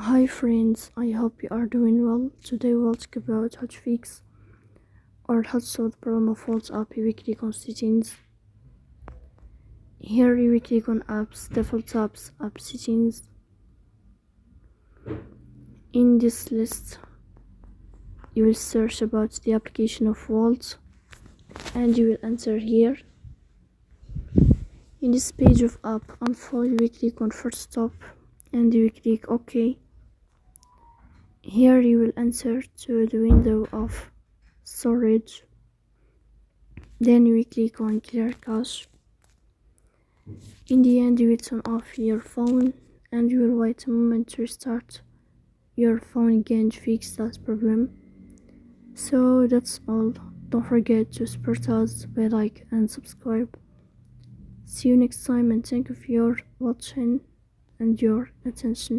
Hi friends, I hope you are doing well. Today we'll talk about how to fix or how to solve the problem of Wolt app. You will click on settings. Here you will click on apps, default apps, app settings. In this list you will search about the application of Wolt and you will enter here. In this page of app info you will click on first stop and you will click OK. Here you will enter to the window of storage. Then you will click on clear cache. In the end you will turn off your phone and you will wait a moment to restart your phone again to fix that problem. So that's all. Don't forget to support us by like and subscribe. See you next time and thank you for your watching and your attention.